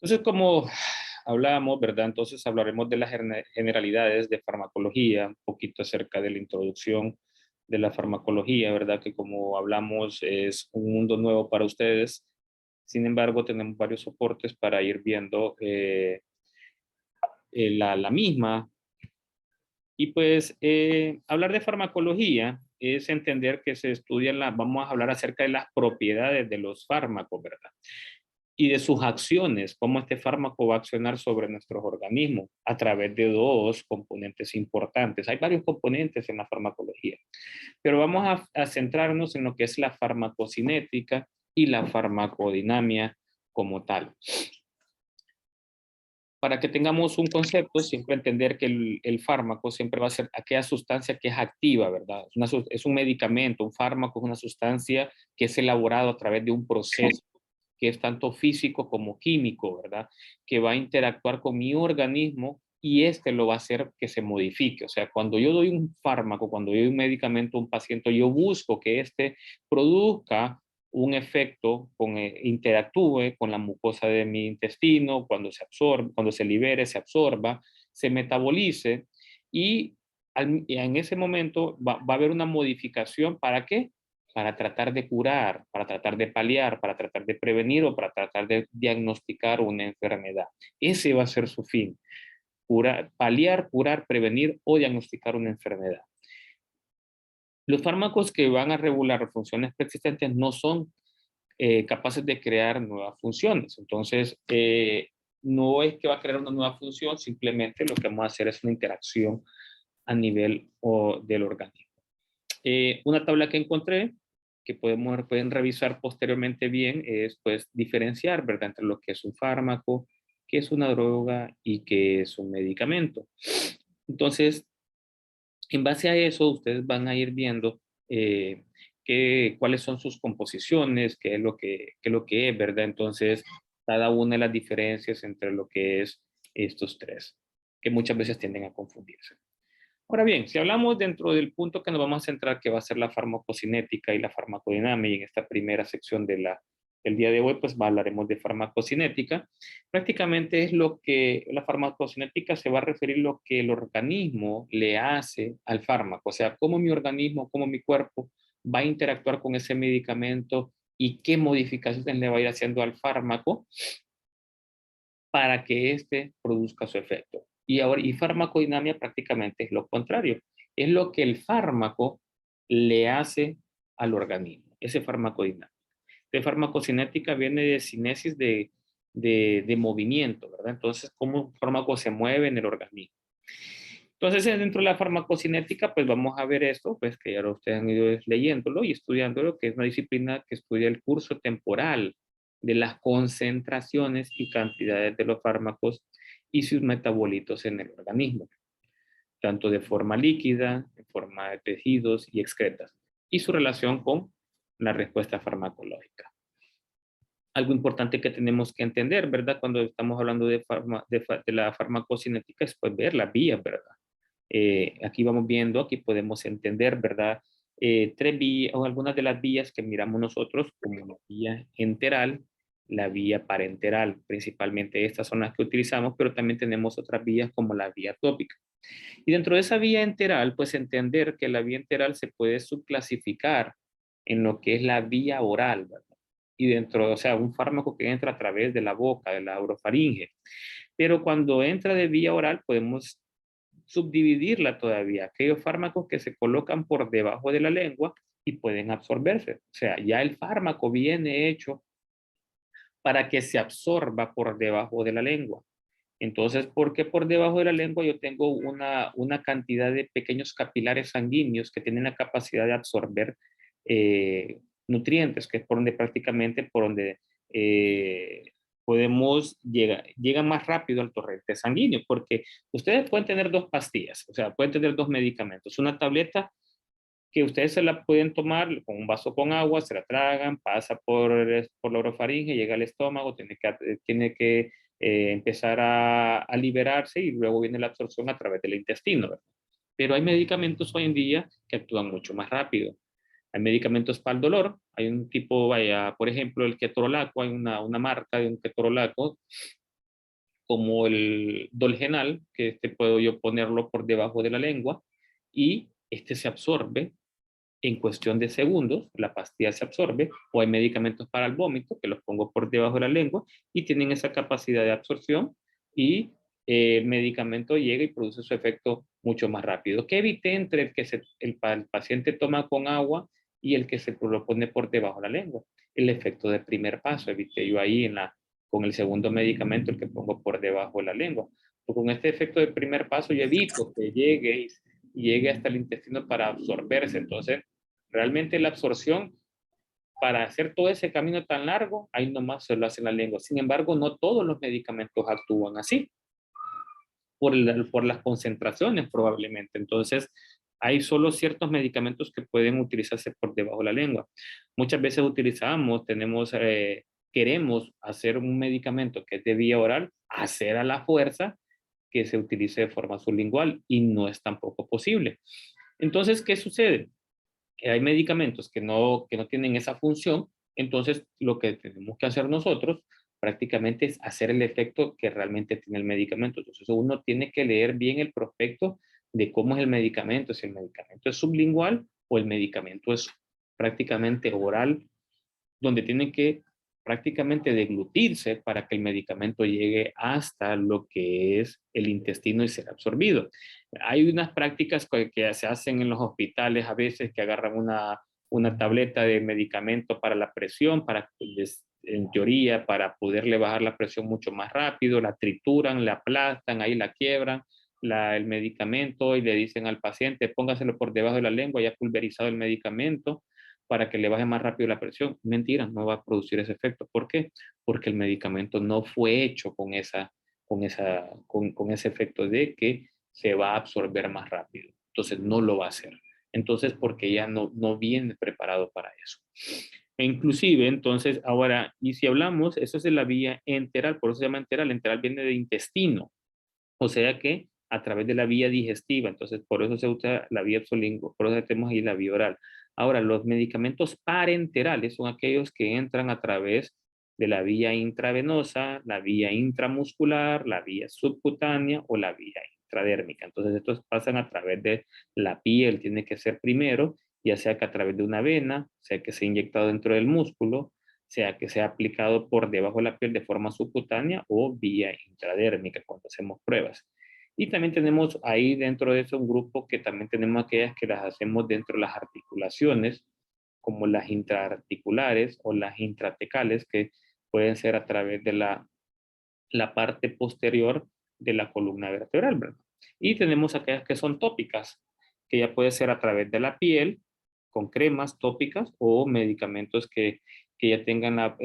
Entonces, como hablábamos, ¿verdad? Entonces hablaremos de las generalidades de farmacología, un poquito acerca de la introducción de la farmacología, ¿verdad? Que como hablamos es un mundo nuevo para ustedes. Sin embargo, tenemos varios soportes para ir viendo la misma. Y pues hablar de farmacología es entender que se estudia, vamos a hablar acerca de las propiedades de los fármacos, ¿verdad? Y de sus acciones, cómo este fármaco va a accionar sobre nuestros organismos a través de dos componentes importantes. Hay varios componentes en la farmacología, pero vamos a centrarnos en lo que es la farmacocinética y la farmacodinamia como tal. Para que tengamos un concepto, siempre entender que el fármaco siempre va a ser aquella sustancia que es activa, ¿verdad? Es un medicamento, un fármaco es una sustancia que es elaborado a través de un proceso que es tanto físico como químico, ¿verdad? Que va a interactuar con mi organismo y este lo va a hacer que se modifique. O sea, cuando yo doy un fármaco, cuando yo doy un medicamento a un paciente, yo busco que este produzca un efecto, interactúe con la mucosa de mi intestino, cuando se absorbe, cuando se libere, se absorba, se metabolice y en ese momento va a haber una modificación. ¿Para qué? Para tratar de curar, para tratar de paliar, para tratar de prevenir o para tratar de diagnosticar una enfermedad. Ese va a ser su fin. Paliar, curar, prevenir o diagnosticar una enfermedad. Los fármacos que van a regular funciones preexistentes no son capaces de crear nuevas funciones. Entonces, no es que va a crear una nueva función, simplemente lo que vamos a hacer es una interacción a nivel del organismo. Una tabla que encontré que pueden revisar posteriormente bien es pues diferenciar, ¿verdad? Entre lo que es un fármaco, qué es una droga y qué es un medicamento. Entonces, en base a eso, ustedes van a ir viendo cuáles son sus composiciones, qué es lo que es, ¿verdad? Entonces, cada una de las diferencias entre lo que es estos tres, que muchas veces tienden a confundirse. Ahora bien, si hablamos dentro del punto que nos vamos a centrar, que va a ser la farmacocinética y la farmacodinámica, y en esta primera sección del día de hoy, pues hablaremos de farmacocinética. Prácticamente es lo que la farmacocinética se va a referir a lo que el organismo le hace al fármaco, o sea, cómo mi organismo, cómo mi cuerpo va a interactuar con ese medicamento y qué modificaciones le va a ir haciendo al fármaco para que éste produzca su efecto. Y farmacodinamia prácticamente es lo contrario. Es lo que el fármaco le hace al organismo. Ese farmacodinamia. De farmacocinética viene de cinesis de movimiento, ¿verdad? Entonces, cómo un fármaco se mueve en el organismo. Entonces, dentro de la farmacocinética, pues vamos a ver esto, pues que ya ustedes han ido leyéndolo y estudiándolo, que es una disciplina que estudia el curso temporal de las concentraciones y cantidades de los fármacos y sus metabolitos en el organismo, tanto de forma líquida, en forma de tejidos y excretas, y su relación con la respuesta farmacológica. Algo importante que tenemos que entender, ¿verdad? Cuando estamos hablando de la farmacocinética es pues ver las vías, ¿verdad? Aquí vamos viendo, aquí podemos entender, ¿verdad? Tres vías o algunas de las vías que miramos nosotros como la vía enteral, la vía parenteral, principalmente estas son las que utilizamos, pero también tenemos otras vías como la vía tópica. Y dentro de esa vía enteral, pues entender que la vía enteral se puede subclasificar en lo que es la vía oral, ¿verdad? Y dentro, o sea, un fármaco que entra a través de la boca, de la orofaringe. Pero cuando entra de vía oral, podemos subdividirla todavía. Aquellos fármacos que se colocan por debajo de la lengua y pueden absorberse. O sea, ya el fármaco viene hecho para que se absorba por debajo de la lengua. Entonces, ¿por qué por debajo de la lengua yo tengo una cantidad de pequeños capilares sanguíneos que tienen la capacidad de absorber nutrientes, que es por donde prácticamente, por donde eh, podemos llega más rápido al torrente sanguíneo? Porque ustedes pueden tener dos pastillas, o sea, pueden tener dos medicamentos, una tableta que ustedes se la pueden tomar con un vaso con agua, se la tragan, pasa por la orofaringe, llega al estómago, tiene que empezar a liberarse y luego viene la absorción a través del intestino, ¿verdad? Pero hay medicamentos hoy en día que actúan mucho más rápido. Hay medicamentos para el dolor, hay un tipo, vaya, por ejemplo, el ketorolaco, hay una marca de un ketorolaco como el Dolgenal, que este puedo yo ponerlo por debajo de la lengua, y este se absorbe en cuestión de segundos, la pastilla se absorbe, o hay medicamentos para el vómito que los pongo por debajo de la lengua y tienen esa capacidad de absorción y el medicamento llega y produce su efecto mucho más rápido. ¿Qué evité entre el paciente toma con agua y el que se lo pone por debajo de la lengua? El efecto de primer paso, evité yo ahí con el segundo medicamento, el que pongo por debajo de la lengua. Pues con este efecto de primer paso yo evito que llegue hasta el intestino para absorberse. Entonces, realmente la absorción para hacer todo ese camino tan largo, ahí nomás se lo hace en la lengua. Sin embargo, no todos los medicamentos actúan así, por las concentraciones probablemente. Entonces, hay solo ciertos medicamentos que pueden utilizarse por debajo de la lengua. Muchas veces queremos hacer un medicamento que es de vía oral, hacer a la fuerza que se utilice de forma sublingual y no es tampoco posible. Entonces, ¿qué sucede? Hay medicamentos que no tienen esa función, entonces lo que tenemos que hacer nosotros prácticamente es hacer el efecto que realmente tiene el medicamento. Entonces uno tiene que leer bien el prospecto de cómo es el medicamento, si el medicamento es sublingual o el medicamento es prácticamente oral, donde tiene que prácticamente deglutirse para que el medicamento llegue hasta lo que es el intestino y ser absorbido. Hay unas prácticas que se hacen en los hospitales a veces que agarran una tableta de medicamento para la presión, en teoría, para poderle bajar la presión mucho más rápido, la trituran, la aplastan, ahí la quiebran, el medicamento y le dicen al paciente, póngaselo por debajo de la lengua, ya pulverizado el medicamento, para que le baje más rápido la presión. Mentira, no va a producir ese efecto. ¿Por qué? Porque el medicamento no fue hecho con ese efecto de que se va a absorber más rápido. Entonces no lo va a hacer. Entonces porque ya no viene preparado para eso. E inclusive, entonces, ahora, y si hablamos, eso es de la vía enteral, por eso se llama enteral viene de intestino, o sea que a través de la vía digestiva, entonces por eso se usa la vía sublingual, por eso tenemos ahí la vía oral. Ahora, los medicamentos parenterales son aquellos que entran a través de la vía intravenosa, la vía intramuscular, la vía subcutánea o la vía intradérmica. Entonces estos pasan a través de la piel, tiene que ser primero, ya sea que a través de una vena, sea que sea inyectado dentro del músculo, sea que sea aplicado por debajo de la piel de forma subcutánea o vía intradérmica cuando hacemos pruebas. Y también tenemos ahí dentro de eso un grupo que también tenemos aquellas que las hacemos dentro de las articulaciones, como las intraarticulares o las intratecales, que pueden ser a través de la parte posterior de la columna vertebral, ¿verdad? Y tenemos aquellas que son tópicas, que ya puede ser a través de la piel, con cremas tópicas o medicamentos que ya tengan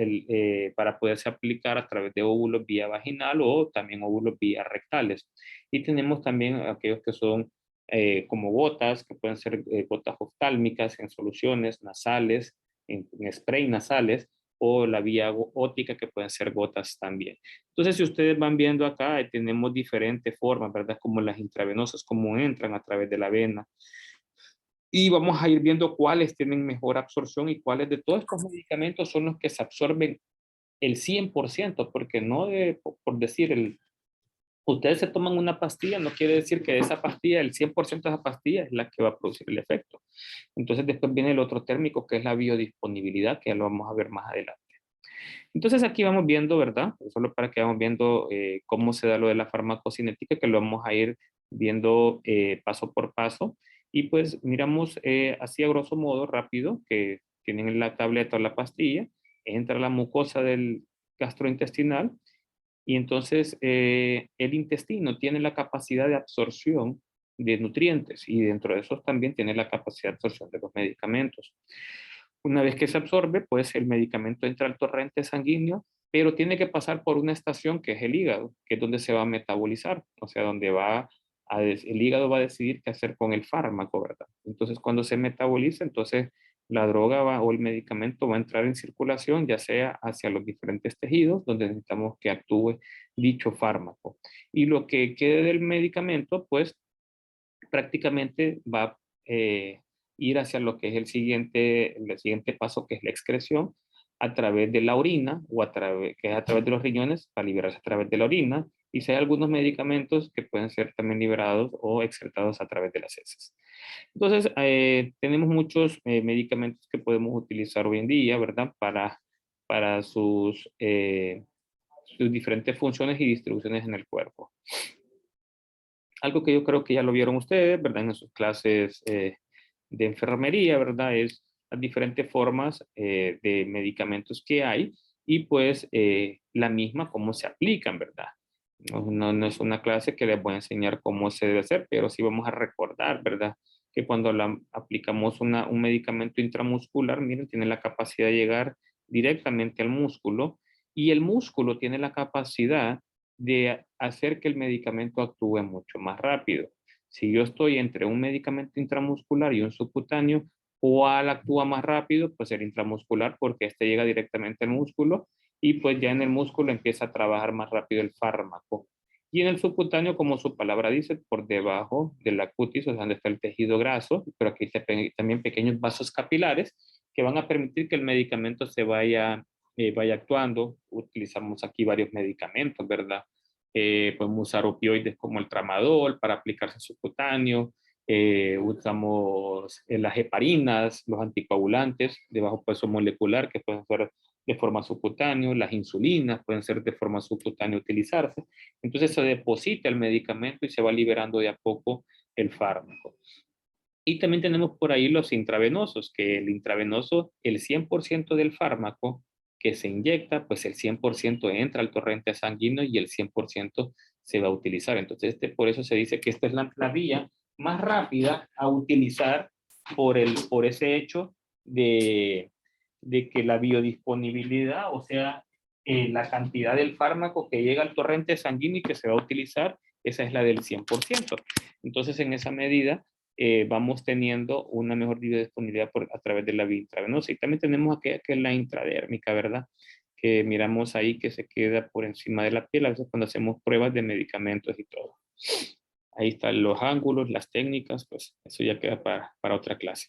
para poderse aplicar a través de óvulos vía vaginal o también óvulos vía rectales. Y tenemos también aquellos que son como gotas, que pueden ser gotas oftálmicas en soluciones nasales, en spray nasales, o la vía óptica, que pueden ser gotas también. Entonces, si ustedes van viendo acá, tenemos diferentes formas, ¿verdad? Como las intravenosas, cómo entran a través de la vena. Y vamos a ir viendo cuáles tienen mejor absorción y cuáles de todos estos medicamentos son los que se absorben el 100%, porque no por decir, ustedes se toman una pastilla, no quiere decir que esa pastilla, el 100% de esa pastilla es la que va a producir el efecto. Entonces, después viene el otro térmico, que es la biodisponibilidad, que ya lo vamos a ver más adelante. Entonces aquí vamos viendo, ¿verdad? Solo para que vamos viendo cómo se da lo de la farmacocinética, que lo vamos a ir viendo paso por paso. Y pues miramos así a grosso modo, rápido, que tienen la tableta o la pastilla, entra la mucosa del gastrointestinal y entonces el intestino tiene la capacidad de absorción de nutrientes y dentro de esos también tiene la capacidad de absorción de los medicamentos. Una vez que se absorbe, pues el medicamento entra al torrente sanguíneo, pero tiene que pasar por una estación que es el hígado, que es donde se va a metabolizar, o sea, donde el hígado va a decidir qué hacer con el fármaco, ¿verdad? Entonces, cuando se metaboliza, entonces la droga o el medicamento va a entrar en circulación, ya sea hacia los diferentes tejidos donde necesitamos que actúe dicho fármaco. Y lo que quede del medicamento, pues prácticamente va a ir hacia lo que es el siguiente paso, que es la excreción a través de la orina, que es a través de los riñones, para liberarse a través de la orina, y si hay algunos medicamentos que pueden ser también liberados o excretados a través de las heces. Entonces, tenemos muchos medicamentos que podemos utilizar hoy en día, ¿verdad? Para sus diferentes funciones y distribuciones en el cuerpo. Algo que yo creo que ya lo vieron ustedes, ¿verdad? En sus clases de enfermería, ¿verdad? Es las diferentes formas de medicamentos que hay y pues la misma cómo se aplican, ¿verdad? No es una clase que les voy a enseñar cómo se debe hacer, pero sí vamos a recordar, ¿verdad? Que cuando aplicamos un medicamento intramuscular, miren, tiene la capacidad de llegar directamente al músculo y el músculo tiene la capacidad de hacer que el medicamento actúe mucho más rápido. Si yo estoy entre un medicamento intramuscular y un subcutáneo, ¿cuál actúa más rápido? Pues el intramuscular, porque este llega directamente al músculo y pues ya en el músculo empieza a trabajar más rápido el fármaco. Y en el subcutáneo, como su palabra dice, por debajo de la cutis, o sea, donde está el tejido graso, pero aquí también pequeños vasos capilares que van a permitir que el medicamento se vaya actuando. Utilizamos aquí varios medicamentos, ¿verdad? Podemos usar opioides como el tramadol para aplicarse subcutáneo. Usamos las heparinas, los anticoagulantes de bajo peso molecular que pueden ser de forma subcutánea, las insulinas pueden ser de forma subcutánea utilizarse. Entonces se deposita el medicamento y se va liberando de a poco el fármaco. Y también tenemos por ahí los intravenosos, que el intravenoso, el 100% del fármaco que se inyecta, pues el 100% entra al torrente sanguíneo y el 100% se va a utilizar. Entonces, por eso se dice que esta es la vía más rápida a utilizar por ese hecho de que la biodisponibilidad, o sea, la cantidad del fármaco que llega al torrente sanguíneo y que se va a utilizar, esa es la del 100%. Entonces, en esa medida, vamos teniendo una mejor biodisponibilidad a través de la vía intravenosa. Y también tenemos aquella que es la intradérmica, ¿verdad? Que miramos ahí que se queda por encima de la piel, a veces cuando hacemos pruebas de medicamentos y todo. Ahí están los ángulos, las técnicas, pues eso ya queda para otra clase.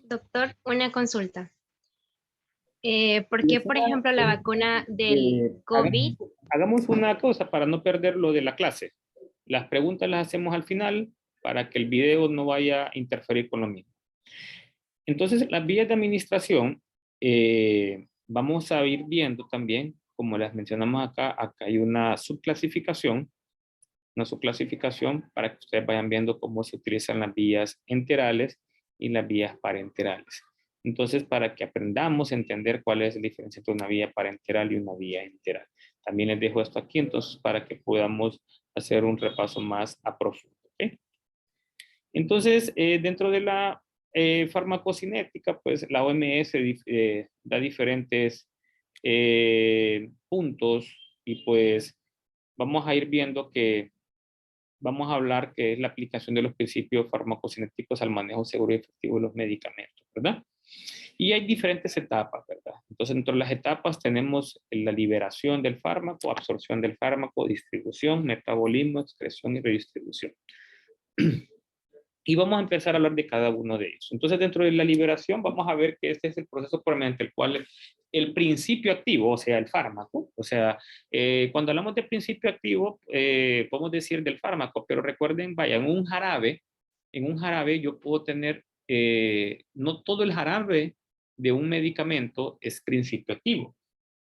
Doctor, una consulta. ¿Por qué, por ejemplo, la vacuna del COVID? Hagamos una cosa para no perder lo de la clase. Las preguntas las hacemos al final para que el video no vaya a interferir con lo mismo. Entonces, las vías de administración, vamos a ir viendo también, como las mencionamos acá hay una subclasificación para que ustedes vayan viendo cómo se utilizan las vías enterales y las vías parenterales. Entonces, para que aprendamos a entender cuál es la diferencia entre una vía parenteral y una vía enteral. También les dejo esto aquí, entonces, para que podamos hacer un repaso más a profundo. ¿Okay? Entonces, dentro de la farmacocinética, pues la OMS da diferentes puntos y pues vamos a ir viendo que vamos a hablar que es la aplicación de los principios farmacocinéticos al manejo seguro y efectivo de los medicamentos, ¿verdad? Y hay diferentes etapas, ¿verdad? Entonces, dentro de las etapas tenemos la liberación del fármaco, absorción del fármaco, distribución, metabolismo, excreción y redistribución. Y vamos a empezar a hablar de cada uno de ellos. Entonces, dentro de la liberación, vamos a ver que este es el proceso por mediante el cual el principio activo, o sea, el fármaco, o sea, cuando hablamos de principio activo, podemos decir del fármaco, pero recuerden, vaya, en un jarabe yo puedo tener, no todo el jarabe de un medicamento es principio activo.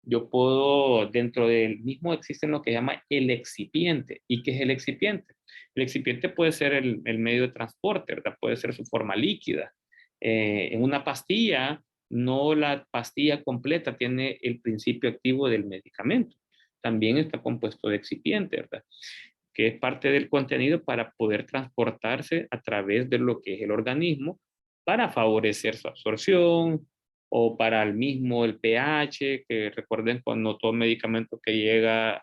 Yo puedo, dentro del mismo existe lo que llama el excipiente. ¿Y qué es el excipiente? El excipiente puede ser el medio de transporte, ¿verdad? Puede ser su forma líquida. En una pastilla, no la pastilla completa tiene el principio activo del medicamento. También está compuesto de excipiente, ¿verdad? Que es parte del contenido para poder transportarse a través de lo que es el organismo para favorecer su absorción, o para el pH, que recuerden cuando todo medicamento que llega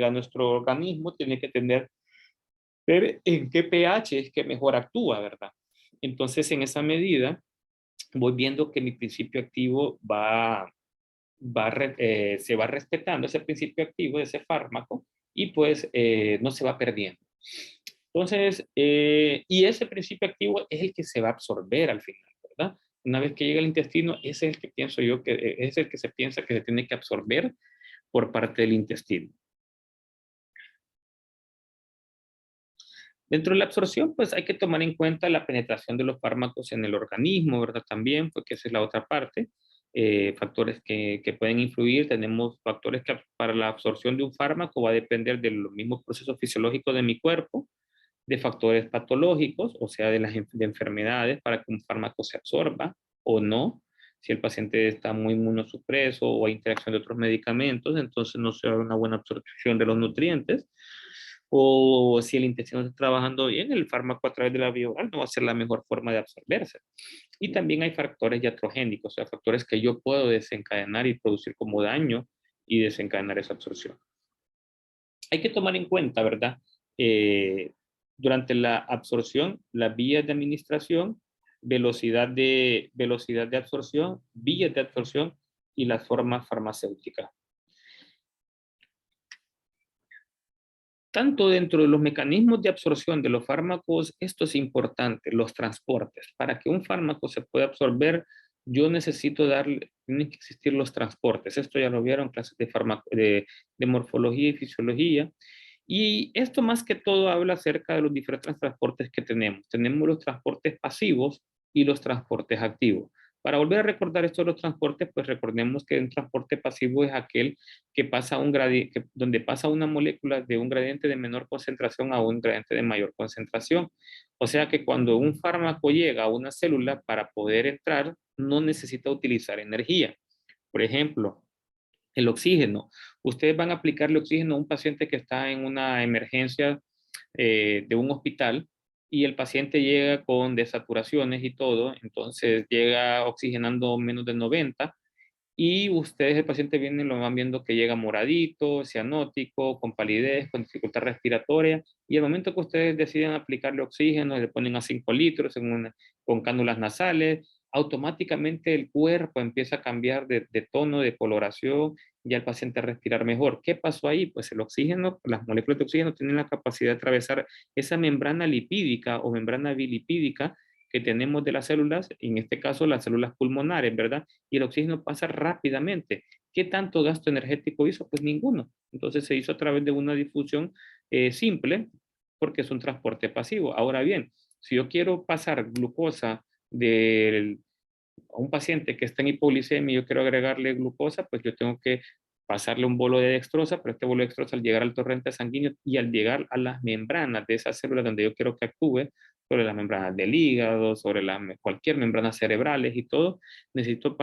a nuestro organismo tiene que tener ver en qué pH es que mejor actúa, ¿verdad? Entonces, en esa medida, voy viendo que mi principio activo se va respetando ese principio activo de ese fármaco y pues no se va perdiendo. Entonces, y ese principio activo es el que se va a absorber al final, ¿verdad? Una vez que llega al intestino, ese es el que pienso yo que es el que se piensa que se tiene que absorber por parte del intestino. Dentro de la absorción, pues hay que tomar en cuenta la penetración de los fármacos en el organismo, ¿verdad? También, porque esa es la otra parte. Factores que pueden influir. Tenemos factores que para la absorción de un fármaco va a depender de los mismos procesos fisiológicos de mi cuerpo, de factores patológicos, o sea, de enfermedades para que un fármaco se absorba o no. Si el paciente está muy inmunosupreso o hay interacción de otros medicamentos, entonces no se da una buena absorción de los nutrientes. O si el intestino está trabajando bien, el fármaco a través de la vía oral no va a ser la mejor forma de absorberse. Y también hay factores iatrogénicos, o sea, factores que yo puedo desencadenar y producir como daño y desencadenar esa absorción. Hay que tomar en cuenta, ¿verdad? Eh, Durante la absorción, las vías de administración, velocidad de absorción, vías de absorción y las formas farmacéuticas. Tanto dentro de los mecanismos de absorción de los fármacos, esto es importante, los transportes. Para que un fármaco se pueda absorber, yo necesito darle, tienen que existir los transportes. Esto ya lo vieron en clases de morfología y fisiología. Y esto más que todo habla acerca de los diferentes transportes que tenemos. Tenemos los transportes pasivos y los transportes activos. Para volver a recordar esto de los transportes, pues recordemos que un transporte pasivo es aquel que pasa donde pasa una molécula de un gradiente de menor concentración a un gradiente de mayor concentración. O sea que cuando un fármaco llega a una célula para poder entrar, no necesita utilizar energía. Por ejemplo, el oxígeno. Ustedes van a aplicarle oxígeno a un paciente que está en una emergencia de un hospital y el paciente llega con desaturaciones y todo, entonces llega oxigenando menos de 90 y ustedes, el paciente viene y lo van viendo que llega moradito, cianótico, con palidez, con dificultad respiratoria, y al momento que ustedes deciden aplicarle oxígeno, le ponen a 5 litros con cánulas nasales, automáticamente el cuerpo empieza a cambiar de tono, de coloración, y el paciente a respirar mejor. ¿Qué pasó ahí? Pues el oxígeno, las moléculas de oxígeno tienen la capacidad de atravesar esa membrana lipídica o membrana bilipídica que tenemos de las células, en este caso las células pulmonares, ¿verdad? Y el oxígeno pasa rápidamente. ¿Qué tanto gasto energético hizo? Pues ninguno. Entonces se hizo a través de una difusión simple porque es un transporte pasivo. Ahora bien, si yo quiero pasar glucosa a un paciente que está en hipoglicemia y yo quiero agregarle glucosa, pues yo tengo que pasarle un bolo de dextrosa, pero este bolo de dextrosa al llegar al torrente sanguíneo y al llegar a las membranas de esas células donde yo quiero que actúe, sobre las membranas del hígado, sobre cualquier membrana cerebrales y todo, necesito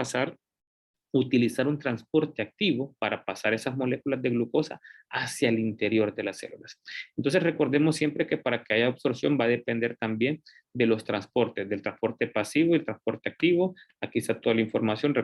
utilizar un transporte activo para pasar esas moléculas de glucosa hacia el interior de las células. Entonces recordemos siempre que para que haya absorción va a depender también de los transportes, del transporte pasivo y el transporte activo. Aquí está toda la información.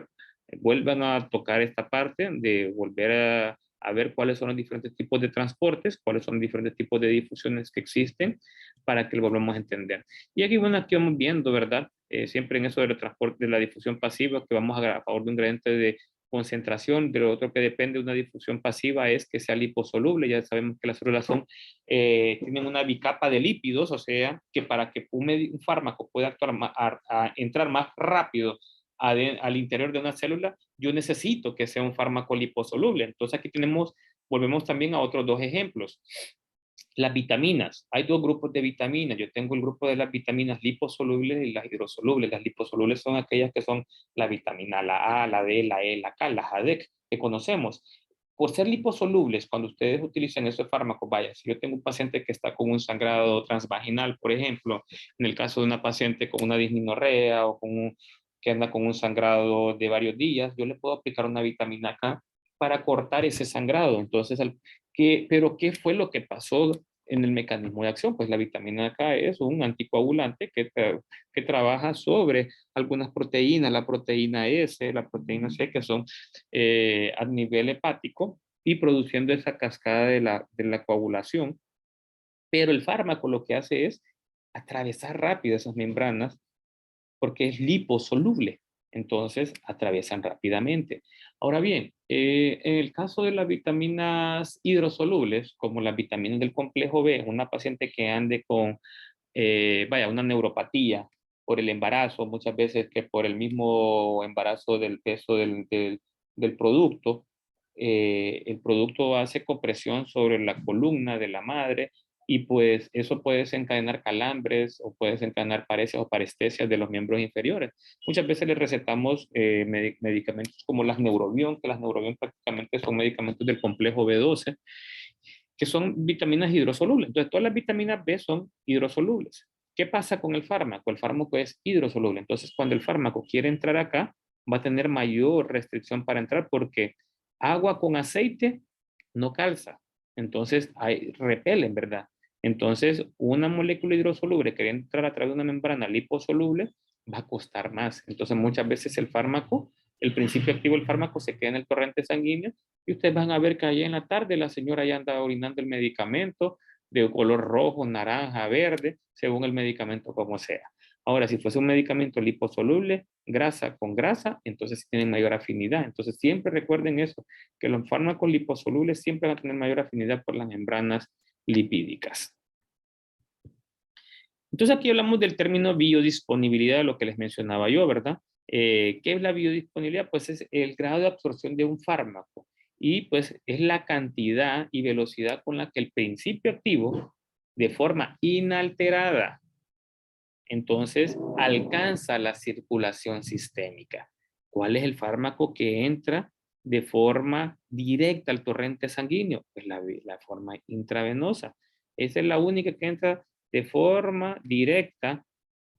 Vuelvan a tocar esta parte de volver a ver cuáles son los diferentes tipos de transportes, cuáles son los diferentes tipos de difusiones que existen para que lo volvamos a entender. Y aquí, bueno, aquí vamos viendo, ¿verdad? Siempre en eso del transporte, de la difusión pasiva, que vamos a favor de un gradiente de concentración. De lo otro que depende de una difusión pasiva es que sea liposoluble. Ya sabemos que las células tienen una bicapa de lípidos, o sea, que para que un fármaco pueda actuar entrar más rápido al interior de una célula, yo necesito que sea un fármaco liposoluble. Entonces aquí volvemos también a otros dos ejemplos. Las vitaminas, hay dos grupos de vitaminas. Yo tengo el grupo de las vitaminas liposolubles y las hidrosolubles. Las liposolubles son aquellas que son la vitamina, la A, la D, la E, la K, las ADEC, que conocemos. Por ser liposolubles, cuando ustedes utilizan esos fármacos, vaya, si yo tengo un paciente que está con un sangrado transvaginal, por ejemplo, en el caso de una paciente con una dismenorrea o que anda con un sangrado de varios días, yo le puedo aplicar una vitamina K para cortar ese sangrado. Entonces, pero ¿qué fue lo que pasó en el mecanismo de acción? Pues la vitamina K es un anticoagulante que trabaja sobre algunas proteínas, la proteína S, la proteína C, que son a nivel hepático y produciendo esa cascada de la coagulación. Pero el fármaco lo que hace es atravesar rápido esas membranas porque es liposoluble, entonces atraviesan rápidamente. Ahora bien, en el caso de las vitaminas hidrosolubles, como las vitaminas del complejo B, una paciente que ande con, una neuropatía por el embarazo, muchas veces que por el mismo embarazo del peso del producto, el producto hace compresión sobre la columna de la madre, y pues eso puede desencadenar calambres o puede desencadenar paresis o parestesias de los miembros inferiores. Muchas veces les recetamos medicamentos como las Neurobion, que las Neurobion prácticamente son medicamentos del complejo B12, que son vitaminas hidrosolubles. Entonces, todas las vitaminas B son hidrosolubles. ¿Qué pasa con el fármaco? El fármaco es hidrosoluble. Entonces, cuando el fármaco quiere entrar acá, va a tener mayor restricción para entrar porque agua con aceite no calza. Entonces, repelen, ¿verdad? Entonces, una molécula hidrosoluble que entrar a través de una membrana liposoluble va a costar más. Entonces, muchas veces el fármaco, el principio activo del fármaco se queda en el torrente sanguíneo y ustedes van a ver que allá en la tarde la señora ya anda orinando el medicamento de color rojo, naranja, verde, según el medicamento como sea. Ahora, si fuese un medicamento liposoluble, grasa con grasa, entonces tienen mayor afinidad. Entonces, siempre recuerden eso, que los fármacos liposolubles siempre van a tener mayor afinidad por las membranas lipídicas. Entonces, aquí hablamos del término biodisponibilidad, de lo que les mencionaba yo, ¿verdad? ¿Qué es la biodisponibilidad? Pues es el grado de absorción de un fármaco y pues es la cantidad y velocidad con la que el principio activo, de forma inalterada, entonces alcanza la circulación sistémica. ¿Cuál es el fármaco que entra de forma directa al torrente sanguíneo? Pues la forma intravenosa. Esa es la única que entra de forma directa.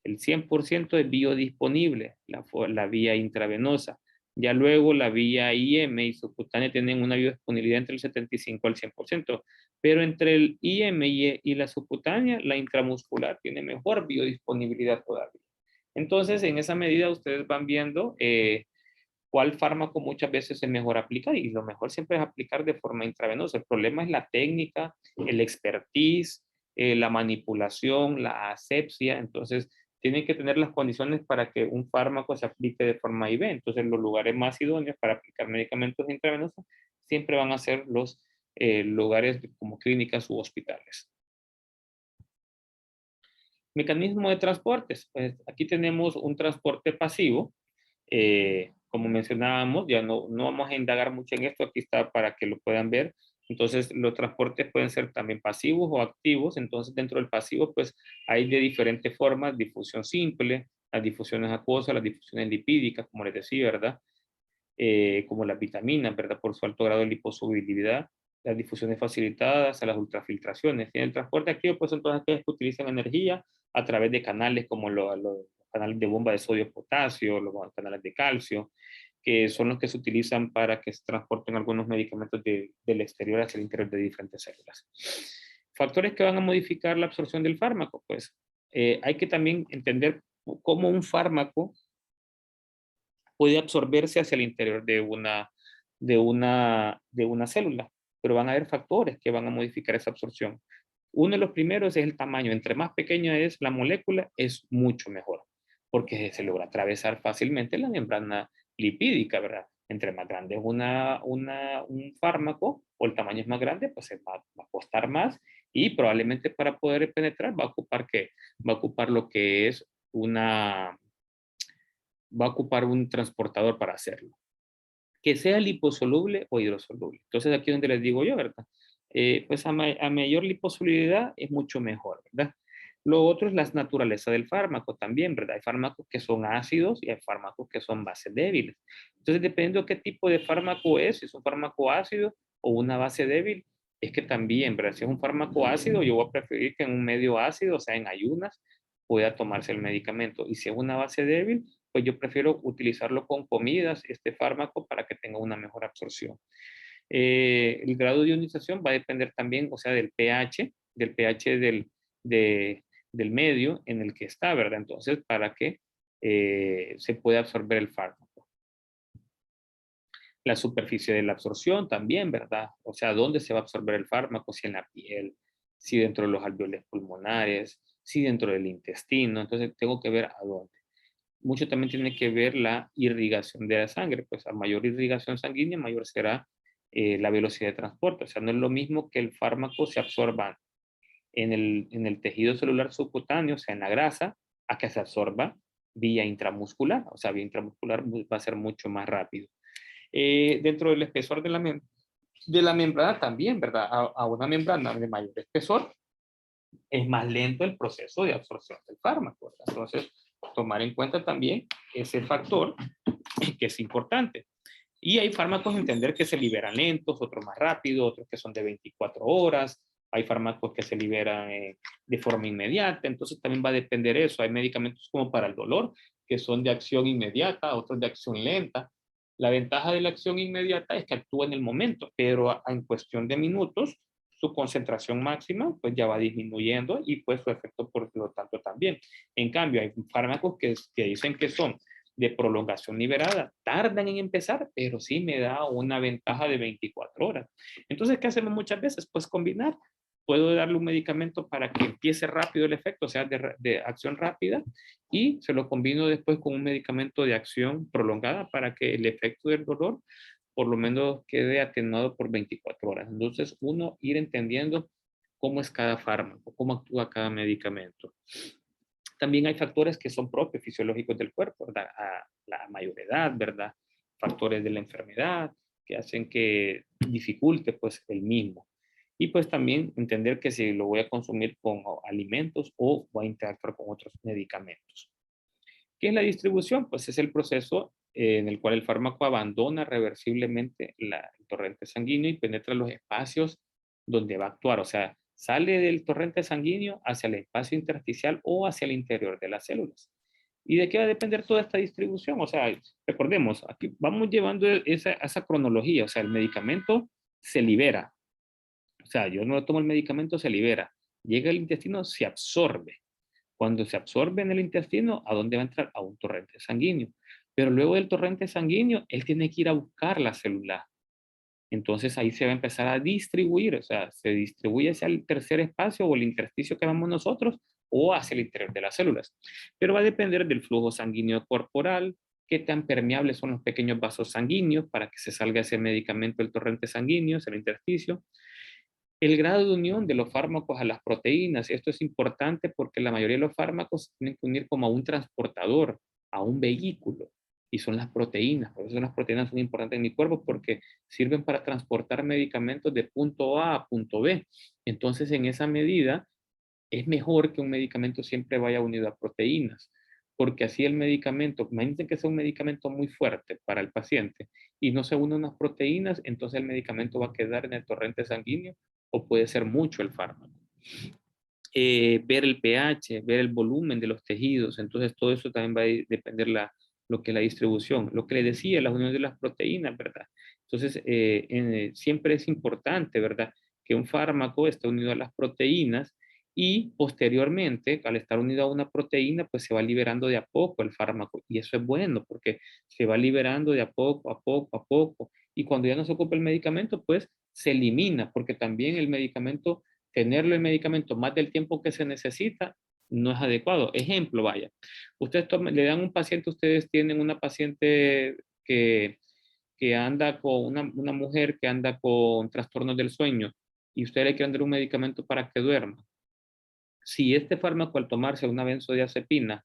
El 100% es biodisponible, la vía intravenosa. Ya luego la vía IM y subcutánea tienen una biodisponibilidad entre el 75 al 100%, pero entre el IM y la subcutánea, la intramuscular tiene mejor biodisponibilidad todavía. Entonces, en esa medida ustedes van viendo cuál fármaco muchas veces es mejor aplicar y lo mejor siempre es aplicar de forma intravenosa. El problema es la técnica, el expertise, la manipulación, la asepsia. Entonces, tienen que tener las condiciones para que un fármaco se aplique de forma IV. Entonces, los lugares más idóneos para aplicar medicamentos intravenosos siempre van a ser los lugares como clínicas u hospitales. Mecanismo de transportes. Pues aquí tenemos un transporte pasivo. Como mencionábamos, ya no vamos a indagar mucho en esto, aquí está para que lo puedan ver. Entonces, los transportes pueden ser también pasivos o activos. Entonces, dentro del pasivo, pues hay de diferentes formas: difusión simple, las difusiones acuosas, las difusiones lipídicas, como les decía, ¿verdad? Como las vitaminas, ¿verdad? Por su alto grado de liposolubilidad, las difusiones facilitadas, a las ultrafiltraciones. Y en el transporte activo, pues son todas aquellas que utilizan energía a través de canales como los canales de bomba de sodio-potasio, los canales de calcio, que son los que se utilizan para que se transporten algunos medicamentos del exterior hacia el interior de diferentes células. Factores que van a modificar la absorción del fármaco, pues hay que también entender cómo un fármaco puede absorberse hacia el interior de una célula, pero van a haber factores que van a modificar esa absorción. Uno de los primeros es el tamaño. Entre más pequeña es la molécula, es mucho mejor, porque se logra atravesar fácilmente la membrana lipídica, ¿verdad? Entre más grande es un fármaco o el tamaño es más grande, pues va a costar más y probablemente para poder penetrar va a ocupar ¿qué? Va a ocupar lo que es va a ocupar un transportador para hacerlo, que sea liposoluble o hidrosoluble. Entonces aquí es donde les digo yo, ¿verdad? Pues a mayor liposolubilidad es mucho mejor, ¿verdad? Lo otro es la naturaleza del fármaco también, ¿verdad? Hay fármacos que son ácidos y hay fármacos que son bases débiles. Entonces, dependiendo de qué tipo de fármaco es, si es un fármaco ácido o una base débil, es que también, ¿verdad? Si es un fármaco ácido, yo voy a preferir que en un medio ácido, o sea, en ayunas, pueda tomarse el medicamento. Y si es una base débil, pues yo prefiero utilizarlo con comidas, este fármaco, para que tenga una mejor absorción. El grado de ionización va a depender también, o sea, del pH del medio en el que está, ¿verdad? Entonces, para que se pueda absorber el fármaco. La superficie de la absorción también, ¿verdad? O sea, ¿dónde se va a absorber el fármaco? Si en la piel, si dentro de los alveolos pulmonares, si dentro del intestino. Entonces, tengo que ver a dónde. Mucho también tiene que ver la irrigación de la sangre, pues a mayor irrigación sanguínea, mayor será la velocidad de transporte. O sea, no es lo mismo que el fármaco se absorba en el tejido celular subcutáneo, o sea, en la grasa, a que se absorba vía intramuscular. O sea, vía intramuscular va a ser mucho más rápido. Dentro del espesor de la membrana también, ¿verdad? A una membrana de mayor espesor, es más lento el proceso de absorción del fármaco, ¿verdad? Entonces, tomar en cuenta también ese factor que es importante. Y hay fármacos, entender que se liberan lentos, otros más rápido, otros que son de 24 horas. Hay fármacos que se liberan de forma inmediata, entonces también va a depender eso. Hay medicamentos como para el dolor, que son de acción inmediata, otros de acción lenta. La ventaja de la acción inmediata es que actúa en el momento, pero en cuestión de minutos, su concentración máxima pues ya va disminuyendo y pues su efecto por lo tanto también. En cambio, hay fármacos que dicen que son de prolongación liberada, tardan en empezar, pero sí me da una ventaja de 24 horas. Entonces, ¿qué hacemos muchas veces? Pues combinar. Puedo darle un medicamento para que empiece rápido el efecto, o sea, de acción rápida, y se lo combino después con un medicamento de acción prolongada para que el efecto del dolor por lo menos quede atenuado por 24 horas. Entonces, uno ir entendiendo cómo es cada fármaco, cómo actúa cada medicamento. También hay factores que son propios fisiológicos del cuerpo, ¿verdad? A la mayor edad, ¿verdad? Factores de la enfermedad que hacen que dificulte pues el mismo. Y pues también entender que si lo voy a consumir con alimentos o voy a interactuar con otros medicamentos. ¿Qué es la distribución? Pues es el proceso en el cual el fármaco abandona reversiblemente el torrente sanguíneo y penetra los espacios donde va a actuar. O sea, sale del torrente sanguíneo hacia el espacio intersticial o hacia el interior de las células. ¿Y de qué va a depender toda esta distribución? O sea, recordemos, aquí vamos llevando esa cronología. O sea, el medicamento se libera. O sea, yo no tomo el medicamento, se libera. Llega al intestino, se absorbe. Cuando se absorbe en el intestino, ¿a dónde va a entrar? A un torrente sanguíneo. Pero luego del torrente sanguíneo, él tiene que ir a buscar la célula. Entonces ahí se va a empezar a distribuir, o sea, se distribuye hacia el tercer espacio o el intersticio que vamos nosotros o hacia el interior de las células. Pero va a depender del flujo sanguíneo corporal, qué tan permeables son los pequeños vasos sanguíneos para que se salga ese medicamento del torrente sanguíneo, hacia el intersticio. El grado de unión de los fármacos a las proteínas, esto es importante porque la mayoría de los fármacos se tienen que unir como a un transportador, a un vehículo, y son las proteínas. Por eso las proteínas son importantes en mi cuerpo porque sirven para transportar medicamentos de punto A a punto B. Entonces, en esa medida, es mejor que un medicamento siempre vaya unido a proteínas, porque así el medicamento, imagínense que sea un medicamento muy fuerte para el paciente y no se unen unas proteínas, entonces el medicamento va a quedar en el torrente sanguíneo o puede ser mucho el fármaco. Ver el pH, ver el volumen de los tejidos, entonces todo eso también va a depender lo que es la distribución. Lo que le decía, la unión de las proteínas, ¿verdad? Entonces, siempre es importante, ¿verdad? Que un fármaco esté unido a las proteínas y posteriormente, al estar unido a una proteína, pues se va liberando de a poco el fármaco. Y eso es bueno porque se va liberando de a poco, a poco, a poco. Y cuando ya no se ocupa el medicamento, pues se elimina, porque también el medicamento, tenerlo el medicamento más del tiempo que se necesita, no es adecuado. Ejemplo, vaya, ustedes le dan un paciente, ustedes tienen una paciente que anda con una mujer que anda con trastornos del sueño y usted le quiere dar un medicamento para que duerma. Si este fármaco al tomarse una benzodiazepina,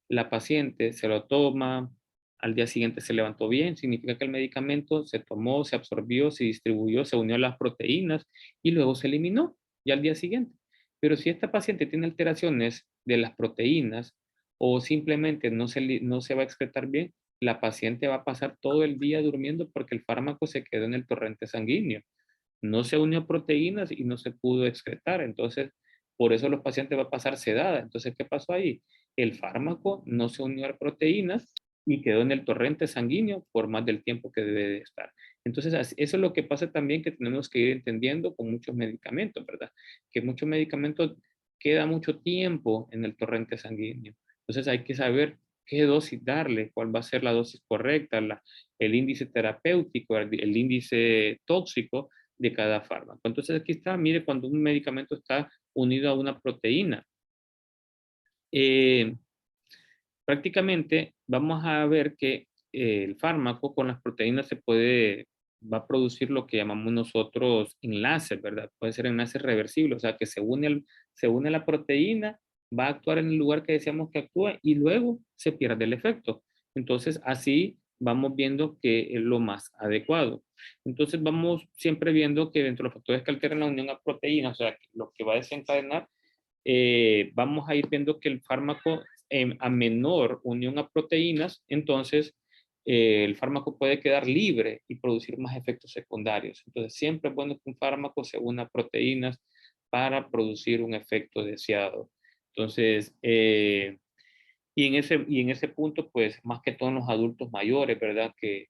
la paciente se lo toma, al día siguiente se levantó bien, significa que el medicamento se tomó, se absorbió, se distribuyó, se unió a las proteínas y luego se eliminó ya al día siguiente. Pero si esta paciente tiene alteraciones de las proteínas o simplemente no se va a excretar bien, la paciente va a pasar todo el día durmiendo porque el fármaco se quedó en el torrente sanguíneo. No se unió a proteínas y no se pudo excretar. Entonces, por eso los pacientes van a pasar sedada. Entonces, ¿qué pasó ahí? El fármaco no se unió a proteínas y quedó en el torrente sanguíneo por más del tiempo que debe de estar. Entonces, eso es lo que pasa también que tenemos que ir entendiendo con muchos medicamentos, ¿verdad? Que muchos medicamentos queda mucho tiempo en el torrente sanguíneo. Entonces, hay que saber qué dosis darle, cuál va a ser la dosis correcta, el índice terapéutico, el índice tóxico de cada fármaco. Entonces, aquí está, mire, cuando un medicamento está unido a una proteína. Eh, prácticamente vamos a ver que el fármaco con las proteínas va a producir lo que llamamos nosotros enlaces, ¿verdad? Puede ser enlaces reversibles, o sea, que se une a la proteína, va a actuar en el lugar que decíamos que actúa y luego se pierde el efecto. Entonces, así vamos viendo que es lo más adecuado. Entonces, vamos siempre viendo que dentro de los factores que alteran la unión a proteínas, o sea, lo que va a desencadenar vamos a ir viendo que el fármaco a menor unión a proteínas, entonces el fármaco puede quedar libre y producir más efectos secundarios. Entonces siempre es bueno que un fármaco se una a proteínas para producir un efecto deseado. Entonces, y en ese punto, pues más que todos los adultos mayores, ¿verdad? Que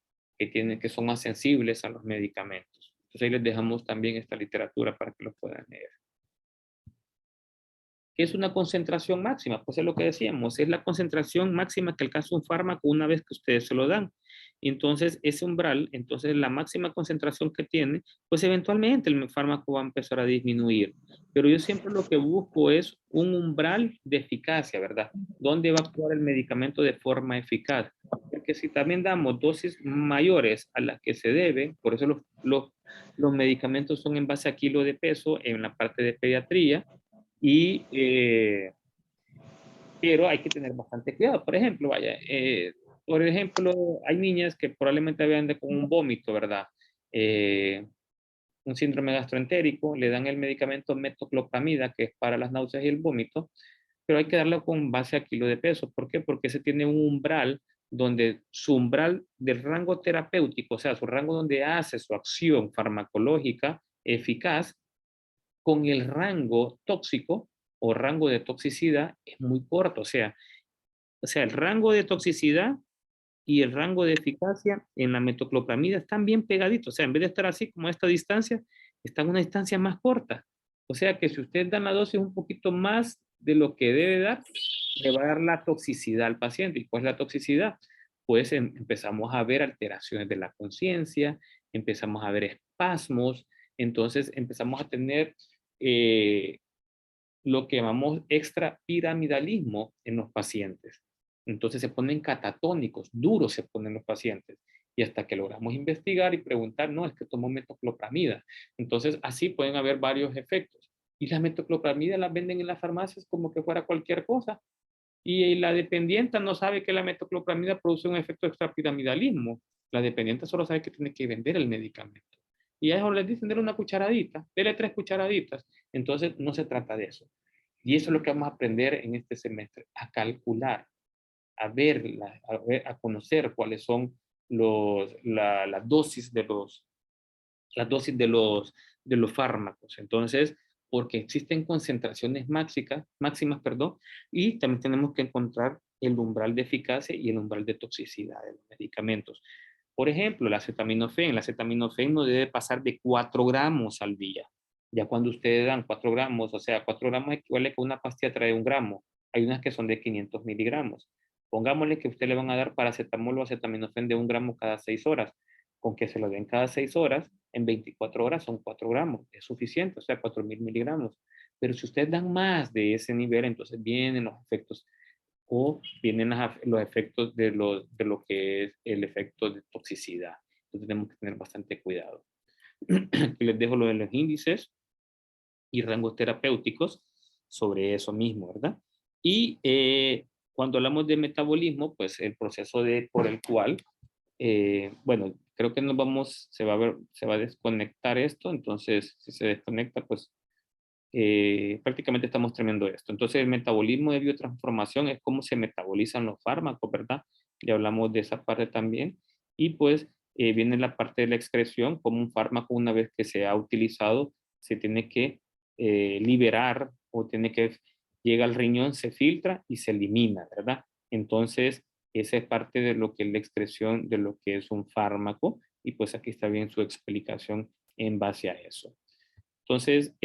son más sensibles a los medicamentos. Entonces ahí les dejamos también esta literatura para que lo puedan leer. ¿Qué es una concentración máxima? Pues es lo que decíamos, es la concentración máxima que alcanza un fármaco una vez que ustedes se lo dan. Entonces, ese umbral, entonces la máxima concentración que tiene, pues eventualmente el fármaco va a empezar a disminuir. Pero yo siempre lo que busco es un umbral de eficacia, ¿verdad? ¿Dónde va a actuar el medicamento de forma eficaz? Porque si también damos dosis mayores a las que se debe, por eso los medicamentos son en base a kilo de peso en la parte de pediatría, y, pero hay que tener bastante cuidado. Por ejemplo, hay niñas que probablemente vean con un vómito, ¿verdad? Eh, un síndrome gastroentérico, le dan el medicamento metoclopramida, que es para las náuseas y el vómito, pero hay que darlo con base a kilo de peso. ¿Por qué? Porque ese tiene un umbral donde su umbral del rango terapéutico, o sea, su rango donde hace su acción farmacológica eficaz, con el rango tóxico o rango de toxicidad es muy corto. O sea, el rango de toxicidad y el rango de eficacia en la metoclopramida están bien pegaditos. O sea, en vez de estar así como a esta distancia, están a una distancia más corta. O sea que si usted da la dosis un poquito más de lo que debe dar, le va a dar la toxicidad al paciente. ¿Y cuál es la toxicidad? Pues empezamos a ver alteraciones de la conciencia, empezamos a ver espasmos, entonces empezamos a tener eh, lo que llamamos extrapiramidalismo en los pacientes. Entonces se ponen catatónicos, duros se ponen los pacientes. Y hasta que logramos investigar y preguntar, no, es que tomó metoclopramida. Entonces así pueden haber varios efectos. Y las metoclopramida las venden en las farmacias como que fuera cualquier cosa. Y la dependiente no sabe que la metoclopramida produce un efecto extrapiramidalismo. La dependiente solo sabe que tiene que vender el medicamento. Y a eso les dicen, dele una cucharadita, dele 3 cucharaditas. Entonces, no se trata de eso. Y eso es lo que vamos a aprender en este semestre, a calcular, a conocer cuáles son las dosis de los fármacos. Entonces, porque existen concentraciones máximas, perdón, y también tenemos que encontrar el umbral de eficacia y el umbral de toxicidad de los medicamentos. Por ejemplo, el acetaminofén no debe pasar de 4 gramos al día. Ya cuando ustedes dan 4 gramos, o sea, 4 gramos equivale a que una pastilla trae 1 gramo. Hay unas que son de 500 miligramos. Pongámosle que usted le van a dar paracetamol o acetaminofén de 1 gramo cada 6 horas. Con que se lo den cada 6 horas, en 24 horas son 4 gramos. Es suficiente, o sea, 4.000 miligramos. Pero si ustedes dan más de ese nivel, entonces vienen los efectos o vienen los efectos de lo que es el efecto de toxicidad. Entonces tenemos que tener bastante cuidado. Aquí les dejo lo de los índices y rangos terapéuticos sobre eso mismo, ¿verdad? Y cuando hablamos de metabolismo, pues el proceso por el cual, bueno, creo que se va a desconectar esto, entonces si se desconecta, pues prácticamente estamos terminando esto. Entonces, el metabolismo de biotransformación es cómo se metabolizan los fármacos, ¿verdad? Ya hablamos de esa parte también. Y pues viene la parte de la excreción, como un fármaco una vez que se ha utilizado, se tiene que liberar o llega al riñón, se filtra y se elimina, ¿verdad? Entonces, esa es parte de lo que es la excreción de lo que es un fármaco y pues aquí está bien su explicación en base a eso. Entonces,